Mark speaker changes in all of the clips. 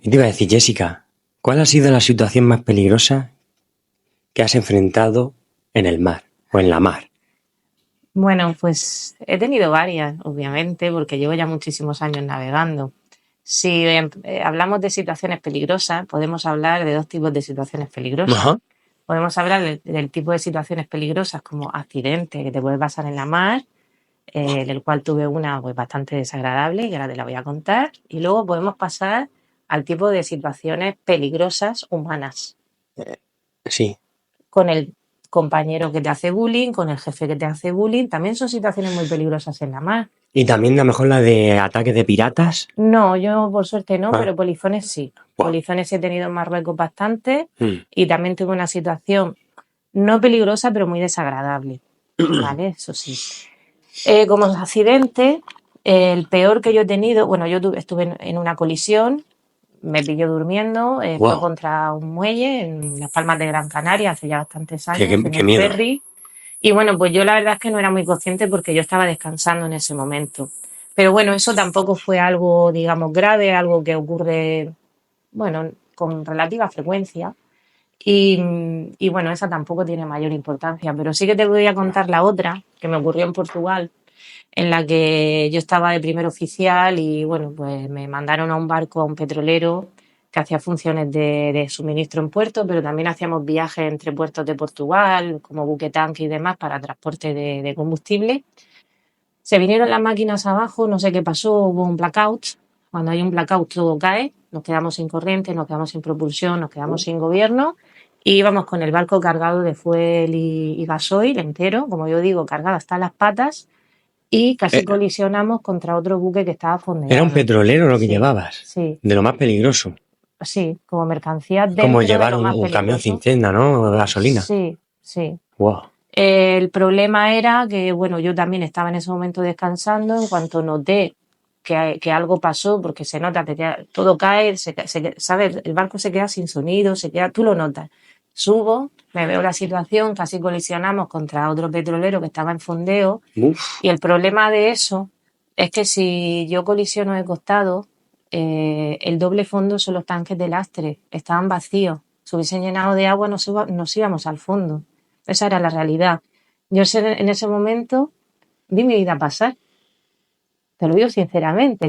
Speaker 1: Y te iba a decir, Jessica, ¿cuál ha sido la situación más peligrosa que has enfrentado en el mar o en la mar?
Speaker 2: Bueno, pues he tenido varias, obviamente, porque llevo ya muchísimos años navegando. Si hablamos de situaciones peligrosas, podemos hablar de dos tipos de situaciones peligrosas.
Speaker 1: Ajá.
Speaker 2: Podemos hablar del tipo de situaciones peligrosas como accidente que te puede pasar en la mar, del cual tuve una pues, bastante desagradable y ahora te la voy a contar. Y luego podemos pasar al tipo de situaciones peligrosas humanas,
Speaker 1: Sí.
Speaker 2: con el compañero que te hace bullying, con el jefe que te hace bullying. También son situaciones muy peligrosas en la mar.
Speaker 1: Y también a lo mejor la de ataque de piratas.
Speaker 2: No, yo por suerte no,
Speaker 1: Ah,
Speaker 2: pero polizones sí.
Speaker 1: buah.
Speaker 2: Polizones he tenido en Marruecos bastante
Speaker 1: Mm.
Speaker 2: y también tuve una situación no peligrosa, pero muy desagradable. ¿Vale? Eso sí. Como accidente, el peor que yo he tenido, bueno, estuve en una colisión, me pilló durmiendo, fue
Speaker 1: Wow.
Speaker 2: contra un muelle en las Palmas de Gran Canaria hace ya bastantes
Speaker 1: Qué,
Speaker 2: años,
Speaker 1: qué-
Speaker 2: en
Speaker 1: qué
Speaker 2: un
Speaker 1: miedo.
Speaker 2: ferry. Y bueno, pues yo la verdad es que no era muy consciente porque yo estaba descansando en ese momento. Pero bueno, eso tampoco fue algo, digamos, grave, algo que ocurre, bueno, con relativa frecuencia. Y bueno, esa tampoco tiene mayor importancia, pero sí que te voy a contar la otra que me ocurrió en Portugal, en la que yo estaba de primer oficial y bueno, pues me mandaron a un barco, a un petrolero que hacía funciones de suministro en puerto, pero también hacíamos viajes entre puertos de Portugal, como buque tanque y demás, para transporte de combustible. Se vinieron las máquinas abajo, no sé qué pasó, hubo un blackout. Cuando hay un blackout todo cae, nos quedamos sin corriente, nos quedamos sin propulsión, nos quedamos sin gobierno y íbamos con el barco cargado de fuel y gasoil entero, como yo digo, cargado hasta las patas y casi
Speaker 1: Eh,
Speaker 2: colisionamos contra otro buque que estaba
Speaker 1: Era un
Speaker 2: fondeado.
Speaker 1: petrolero lo que
Speaker 2: Sí,
Speaker 1: llevabas.
Speaker 2: sí,
Speaker 1: De lo más peligroso.
Speaker 2: sí, como mercancías
Speaker 1: Como
Speaker 2: dentro de
Speaker 1: llevar
Speaker 2: lo
Speaker 1: un,
Speaker 2: más
Speaker 1: un camión
Speaker 2: peligroso.
Speaker 1: cisterna, ¿no? Gasolina.
Speaker 2: Sí, sí.
Speaker 1: Wow.
Speaker 2: El problema era que, bueno, yo también estaba en ese momento descansando. En cuanto noté que algo pasó, porque se nota, todo cae, ¿sabes? El barco se queda sin sonido, tú lo notas. Subo, me veo la situación, casi colisionamos contra otro petrolero que estaba en fondeo.
Speaker 1: Uf.
Speaker 2: Y el problema de eso es que si yo colisiono de costado, el doble fondo son los tanques de lastre, estaban vacíos. Si hubiesen llenado de agua, nos íbamos al fondo. Esa era la realidad. En ese momento vi mi vida pasar. Te lo digo sinceramente,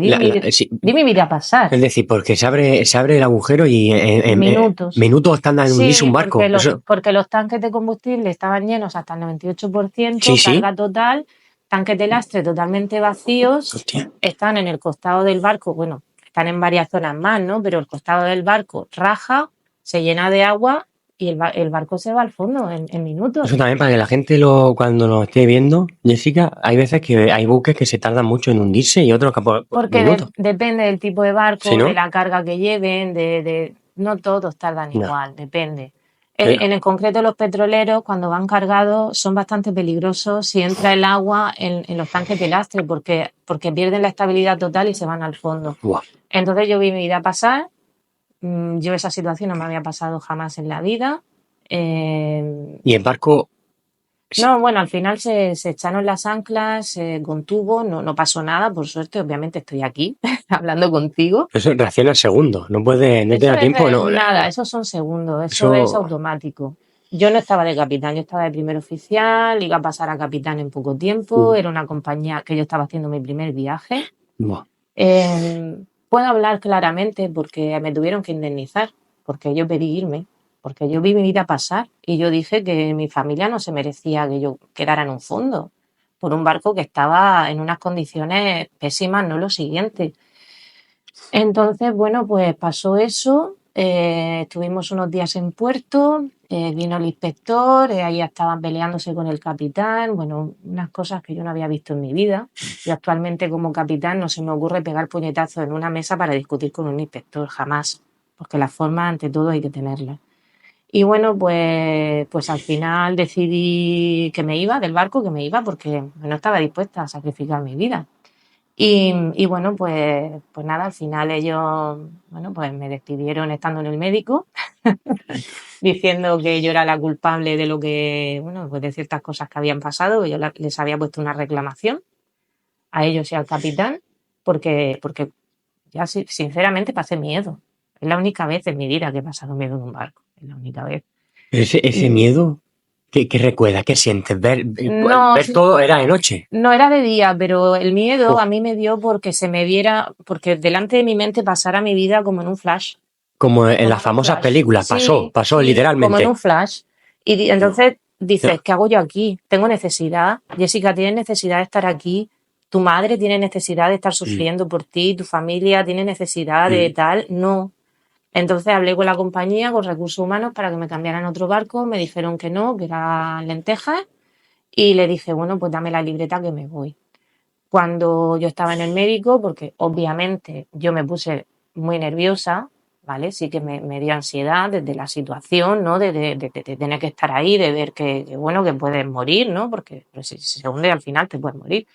Speaker 1: Sí,
Speaker 2: vi mi vida pasar.
Speaker 1: es decir, porque se abre el agujero y en
Speaker 2: Minutos.
Speaker 1: minutos tarda en hundirse un
Speaker 2: Sí,
Speaker 1: barco. Eso,
Speaker 2: porque los tanques de combustible estaban llenos hasta el
Speaker 1: sí,
Speaker 2: 98%,
Speaker 1: sí.
Speaker 2: carga total, tanques de lastre totalmente vacíos,
Speaker 1: Hostia.
Speaker 2: están en el costado del barco, bueno, están en varias zonas más, ¿no? Pero el costado del barco raja, se llena de agua y el barco se va al fondo en
Speaker 1: Eso
Speaker 2: minutos.
Speaker 1: también para que la gente cuando lo esté viendo, Jessica, hay veces que hay buques que se tardan mucho en hundirse y otros que por
Speaker 2: Porque
Speaker 1: minutos.
Speaker 2: depende del tipo de
Speaker 1: ¿Sí,
Speaker 2: barco, de
Speaker 1: no?
Speaker 2: la carga que lleven, no todos tardan
Speaker 1: No.
Speaker 2: igual, depende.
Speaker 1: Eh,
Speaker 2: En el concreto, los petroleros, cuando van cargados, son bastante peligrosos si entra el agua en los tanques de lastre, porque pierden la estabilidad total y se van al fondo.
Speaker 1: Buah.
Speaker 2: Entonces yo vi mi vida pasar, yo esa situación no me había pasado jamás en la vida. Eh,
Speaker 1: Y el barco,
Speaker 2: no, bueno, al final se echaron las anclas, se contuvo, no pasó nada, por suerte, obviamente estoy aquí hablando contigo.
Speaker 1: eso reacciona al segundo. No te
Speaker 2: Eso
Speaker 1: da
Speaker 2: es
Speaker 1: tiempo, no.
Speaker 2: nada, esos son segundos, eso es
Speaker 1: Eso.
Speaker 2: automático. Yo no estaba de capitán, yo estaba de primer oficial, iba a pasar a capitán en poco tiempo,
Speaker 1: uh,
Speaker 2: era una compañía que yo estaba haciendo mi primer viaje.
Speaker 1: buah.
Speaker 2: Puedo hablar claramente porque me tuvieron que indemnizar, porque yo pedí irme, porque yo vi mi vida pasar y yo dije que mi familia no se merecía que yo quedara en un fondo por un barco que estaba en unas condiciones pésimas, no lo siguiente. Entonces, bueno, pues pasó eso, estuvimos unos días en puerto, vino el inspector, ahí estaban peleándose con el capitán, bueno, unas cosas que yo no había visto en mi vida. Yo actualmente como capitán no se me ocurre pegar puñetazos en una mesa para discutir con un inspector, jamás, porque la forma ante todo hay que tenerla. Y bueno, pues al final decidí que me iba del barco, que me iba porque no estaba dispuesta a sacrificar mi vida. Y bueno, pues nada, al final ellos, bueno, pues me despidieron estando en el médico, diciendo que yo era la culpable de lo que, bueno, pues de ciertas cosas que habían pasado, que yo les había puesto una reclamación a ellos y al capitán, porque ya sinceramente pasé miedo. Es la única vez en mi vida que he pasado miedo en un barco. Es la única vez.
Speaker 1: Pero ese
Speaker 2: Y
Speaker 1: miedo, ¿qué recuerda? ¿Qué sientes?
Speaker 2: no,
Speaker 1: Ver todo era de noche.
Speaker 2: no era de día, pero el miedo
Speaker 1: Uf,
Speaker 2: a mí me dio porque se me viera, porque delante de mi mente pasara mi vida como en un flash.
Speaker 1: como en
Speaker 2: Como
Speaker 1: las
Speaker 2: en un
Speaker 1: famosas
Speaker 2: flash.
Speaker 1: películas,
Speaker 2: Sí,
Speaker 1: pasó
Speaker 2: sí, como en un
Speaker 1: literalmente.
Speaker 2: flash. Y
Speaker 1: No,
Speaker 2: entonces dices,
Speaker 1: no,
Speaker 2: ¿qué hago yo aquí? Tengo necesidad. Jessica, tienes necesidad de estar aquí. Tu madre tiene necesidad de estar
Speaker 1: mm,
Speaker 2: sufriendo por ti. Tu familia tiene necesidad de
Speaker 1: mm,
Speaker 2: tal. No. Entonces hablé con la compañía, con recursos humanos, para que me cambiaran a otro barco. Me dijeron que no, que eran lentejas. Y le dije, bueno, pues dame la libreta que me voy. Cuando yo estaba en el médico, porque obviamente yo me puse muy nerviosa, ¿vale? Sí que me dio ansiedad desde la situación, ¿no? De tener que estar ahí, de ver bueno, que puedes morir, ¿no? Porque pues, si se hunde al final te puedes morir.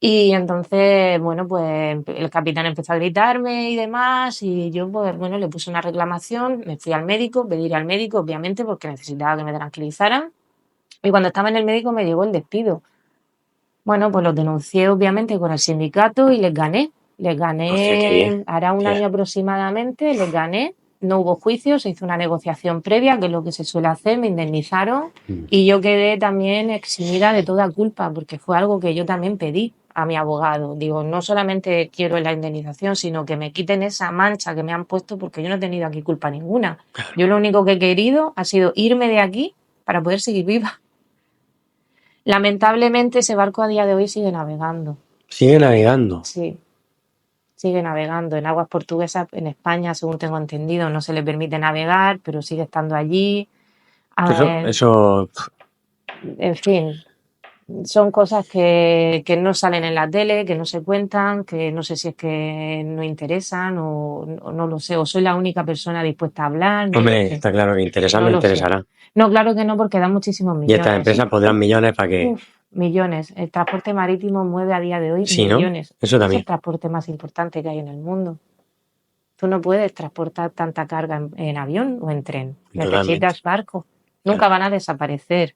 Speaker 2: Y entonces, bueno, pues el capitán empezó a gritarme y demás, y yo, pues bueno, le puse una reclamación, me fui al médico, pedí ir al médico, obviamente, porque necesitaba que me tranquilizaran. Y cuando estaba en el médico me llegó el despido. Bueno, pues los denuncié obviamente con el sindicato y les gané. Les
Speaker 1: hostia, qué bien.
Speaker 2: gané, hará un
Speaker 1: Qué bien.
Speaker 2: año aproximadamente, les gané. No hubo juicio, se hizo una negociación previa, que es lo que se suele hacer, me indemnizaron
Speaker 1: Mm,
Speaker 2: y yo quedé también eximida de toda culpa, porque fue algo que yo también pedí a mi abogado. Digo, no solamente quiero la indemnización, sino que me quiten esa mancha que me han puesto porque yo no he tenido aquí culpa ninguna.
Speaker 1: claro.
Speaker 2: Yo lo único que he querido ha sido irme de aquí para poder seguir viva. Lamentablemente ese barco a día de hoy sigue navegando.
Speaker 1: Sigue navegando.
Speaker 2: Sí, sigue navegando en aguas portuguesas. En España, según tengo entendido, no se le permite navegar, pero sigue estando allí. Eh,
Speaker 1: Eso,
Speaker 2: en fin, son cosas que no salen en la tele, que no se cuentan, que no sé si es que no interesan o no lo sé, o soy la única persona dispuesta a hablar, no lo
Speaker 1: hombre,
Speaker 2: sé,
Speaker 1: está claro que interesa,
Speaker 2: no
Speaker 1: me
Speaker 2: lo sé.
Speaker 1: interesará.
Speaker 2: No, claro que no, porque da muchísimos
Speaker 1: Y estas
Speaker 2: millones.
Speaker 1: empresas pondrán millones para que.
Speaker 2: Uf, millones. El transporte marítimo mueve a día de hoy
Speaker 1: Sí, ¿no?
Speaker 2: millones.
Speaker 1: Eso
Speaker 2: Es el
Speaker 1: también.
Speaker 2: transporte más importante que hay en el mundo. Tú no puedes transportar tanta carga en avión o en tren.
Speaker 1: Totalmente.
Speaker 2: Necesitas barco. Nunca
Speaker 1: Claro.
Speaker 2: van a desaparecer.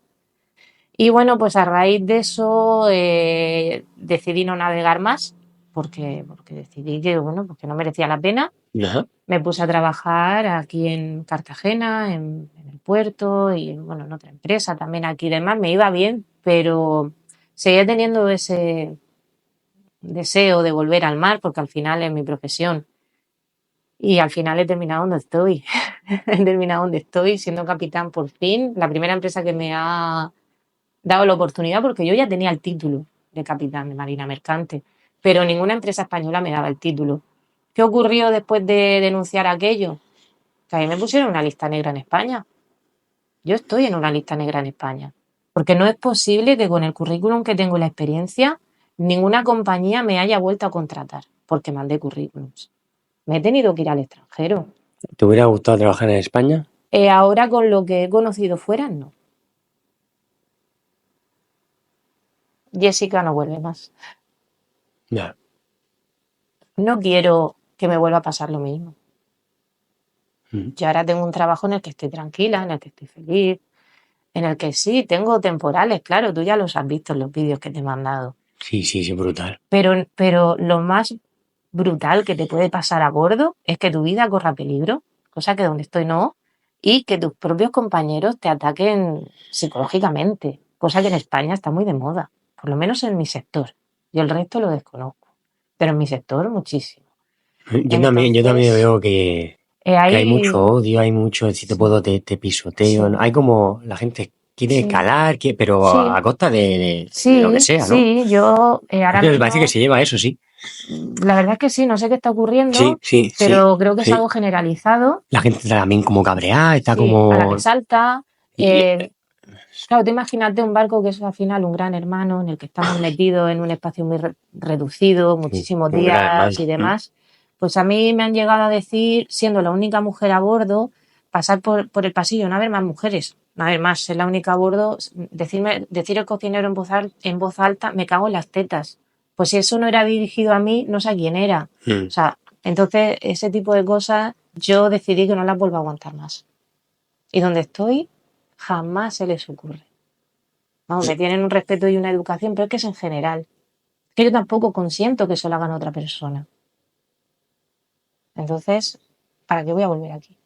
Speaker 2: Y bueno, pues a raíz de eso decidí no navegar más porque decidí que, bueno, pues que no merecía la pena.
Speaker 1: Ajá.
Speaker 2: Me puse a trabajar aquí en Cartagena, en el puerto y, bueno, en otra empresa también aquí y demás. Me iba bien, pero seguía teniendo ese deseo de volver al mar porque al final es mi profesión. Y al final he terminado donde estoy. He terminado donde estoy siendo capitán por fin. La primera empresa que me ha dado la oportunidad porque yo ya tenía el título de capitán de Marina Mercante, pero ninguna empresa española me daba el título. ¿Qué ocurrió después de denunciar aquello? Que a mí me pusieron una lista negra en España. Yo estoy en una lista negra en España. Porque no es posible que con el currículum que tengo y la experiencia, ninguna compañía me haya vuelto a contratar porque mandé currículums. Me he tenido que ir al extranjero.
Speaker 1: ¿Te hubiera gustado trabajar en España?
Speaker 2: Ahora con lo que he conocido fuera, no. Jessica no vuelve más.
Speaker 1: Ya.
Speaker 2: No quiero que me vuelva a pasar lo mismo.
Speaker 1: Mm.
Speaker 2: Yo ahora tengo un trabajo en el que estoy tranquila, en el que estoy feliz, en el que sí, tengo temporales, claro, tú ya los has visto en los vídeos que te he mandado.
Speaker 1: Sí, sí, sí, brutal.
Speaker 2: Pero lo más brutal que te puede pasar a bordo es que tu vida corra peligro, cosa que donde estoy no, y que tus propios compañeros te ataquen psicológicamente, cosa que en España está muy de moda, por lo menos en mi sector. Yo el resto lo desconozco, pero en mi sector muchísimo.
Speaker 1: Yo también
Speaker 2: Entonces,
Speaker 1: veo que hay mucho
Speaker 2: hay...
Speaker 1: odio, hay mucho, si te
Speaker 2: Sí,
Speaker 1: puedo, te pisoteo. ¿No?
Speaker 2: sí,
Speaker 1: Hay como, la gente quiere
Speaker 2: sí,
Speaker 1: escalar, pero
Speaker 2: sí,
Speaker 1: a costa de lo que
Speaker 2: sí,
Speaker 1: sea, ¿no?
Speaker 2: sí, yo
Speaker 1: Es
Speaker 2: ahora
Speaker 1: que me parece que
Speaker 2: mismo,
Speaker 1: se lleva eso, sí.
Speaker 2: la verdad es que sí, no sé qué está
Speaker 1: Sí,
Speaker 2: ocurriendo,
Speaker 1: sí, sí,
Speaker 2: pero creo que es
Speaker 1: sí.
Speaker 2: algo generalizado.
Speaker 1: La gente está también como cabreada, está
Speaker 2: Sí, a la que
Speaker 1: como.
Speaker 2: salta.
Speaker 1: Y,
Speaker 2: Claro, tú imagínate un barco que es al final un gran hermano en el que estamos metidos en un espacio muy reducido,
Speaker 1: sí,
Speaker 2: muchísimos
Speaker 1: un gran
Speaker 2: días
Speaker 1: hermano.
Speaker 2: y demás. Pues a mí me han llegado a decir, siendo la única mujer a bordo, pasar por el pasillo, no haber más mujeres, no haber más, ser la única a bordo, decir el cocinero en voz alta, me cago en las tetas. Pues si eso no era dirigido a mí, no sé a quién era.
Speaker 1: Mm.
Speaker 2: O sea, entonces ese tipo de cosas yo decidí que no las vuelvo a aguantar más. Y donde estoy, jamás se les ocurre. Vamos, me tienen un respeto y una educación, pero es que es en general. Es que yo tampoco consiento que eso lo hagan otra persona. Entonces, ¿Para qué voy a volver aquí?